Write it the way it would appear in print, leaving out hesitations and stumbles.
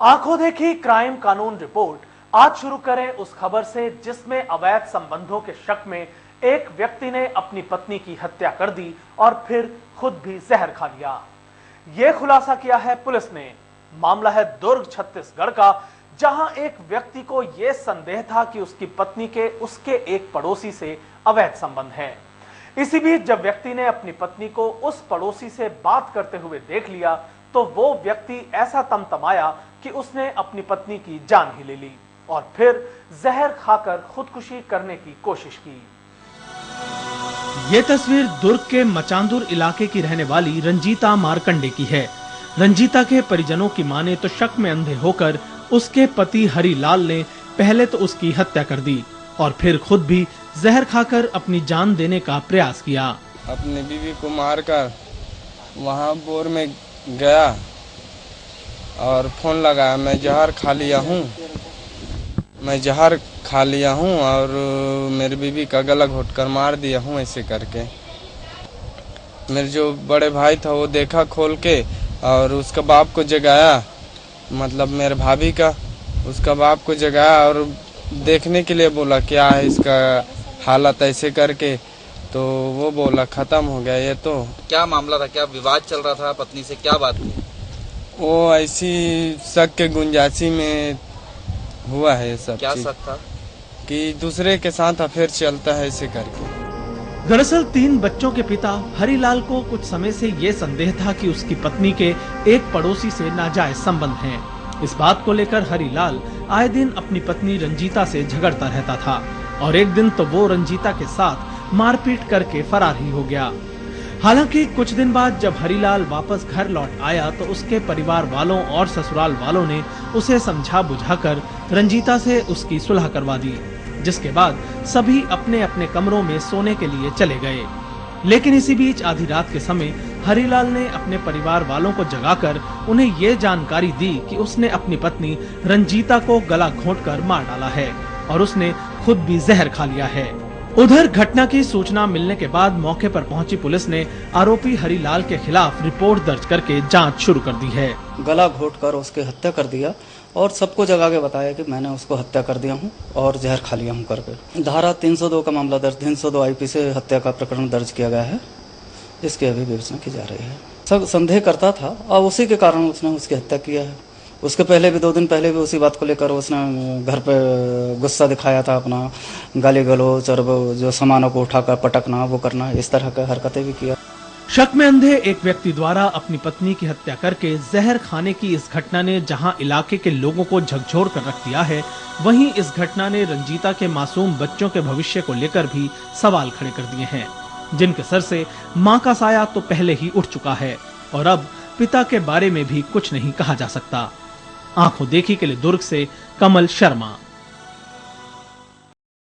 आंखों देखी क्राइम कानून रिपोर्ट। आज शुरू करें उस खबर से जिसमें अवैध संबंधों के शक में एक व्यक्ति ने अपनी पत्नी की हत्या कर दी और फिर खुद भी जहर खा लिया। यह खुलासा किया है पुलिस ने। मामला है दुर्ग छत्तीसगढ़ का, जहां एक व्यक्ति को यह संदेह था कि उसकी पत्नी के उसके एक पड़ोसी से अवैध संबंध है। इसी बीच जब व्यक्ति ने अपनी पत्नी को उस पड़ोसी से बात करते हुए देख लिया तो वो व्यक्ति ऐसा तमतमाया कि उसने अपनी पत्नी की जान ही ले ली और फिर जहर खाकर खुदकुशी करने की कोशिश की। ये तस्वीर दुर्ग के मचांदुर इलाके की रहने वाली रंजीता मारकंडे की है। रंजीता के परिजनों की माने तो शक में अंधे होकर उसके पति हरिलाल ने पहले तो उसकी हत्या कर दी और फिर खुद भी जहर खाकर अपनी जान देने का प्रयास किया। अपनी बीवी को मारकर वहां बोर में गया और फोन लगाया, मैं जहर खा लिया हूँ और मेरी बीवी का गला घोटकर मार दिया हूँ। ऐसे करके मेरे जो बड़े भाई था वो देखा खोल के और उसका बाप को जगाया, मतलब मेरे भाभी का उसका बाप को जगाया और देखने के लिए बोला क्या है इसका हालत। ऐसे करके तो वो बोला खत्म हो गया ये तो। क्या मामला था, क्या विवाद चल रहा था, पत्नी से क्या बात थी? वो ऐसी शक के गुंजाइशी में हुआ है सब। क्या शक था? कि दूसरे के साथ अफेयर चलता है ऐसे करके। दरअसल 3 बच्चों के पिता हरिलाल को कुछ समय से ये संदेह था कि उसकी पत्नी के एक पड़ोसी से नाजायज संबंध हैं। इस बात को लेकर हरिलाल आए दिन अपनी पत्नी रंजीता से झगड़ता रहता था और एक दिन तो वो रंजीता के साथ मारपीट करके फरार ही हो गया। हालांकि कुछ दिन बाद जब हरिलाल वापस घर लौट आया तो उसके परिवार वालों और ससुराल वालों ने उसे समझा बुझाकर रंजीता से उसकी सुलह करवा दी, जिसके बाद सभी अपने अपने कमरों में सोने के लिए चले गए। लेकिन इसी बीच आधी रात के समय हरिलाल ने अपने परिवार वालों को जगाकर उन्हें ये जानकारी दी कि उसने अपनी पत्नी रंजीता को गला घोंटकर मार डाला है और उसने खुद भी जहर खा लिया है। उधर घटना की सूचना मिलने के बाद मौके पर पहुंची पुलिस ने आरोपी हरिलाल के खिलाफ रिपोर्ट दर्ज करके जांच शुरू कर दी है। गला घोंटकर उसकी हत्या कर दिया और सबको जगा के बताया कि मैंने उसको हत्या कर दिया हूं और जहर खा लिया हूं करके। धारा 302 का मामला दर्ज, 302 आईपी से हत्या का प्रकरण दर्ज किया गया है, जिसकी अभी विवेचना की जा रही है। सब संदेह करता था और उसी के कारण उसने उसकी हत्या किया है। उसके पहले भी 2 दिन पहले भी उसी बात को लेकर उसने घर पे गुस्सा दिखाया था, अपना गाली गलौज और जो सामानों को उठाकर पटकना वो करना, इस तरह की हरकतें भी किया। शक में अंधे एक व्यक्ति द्वारा अपनी पत्नी की हत्या करके जहर खाने की इस घटना ने जहां इलाके के लोगों को झकझोर कर रख दिया है, वहीं इस घटना ने रंजीता के मासूम बच्चों के भविष्य को लेकर भी सवाल खड़े कर दिए हैं, जिनके सर से मां का साया तो पहले ही उठ चुका है और अब पिता के बारे में भी कुछ नहीं कहा जा सकता। आंखों देखी के लिए दुर्ग से कमल शर्मा।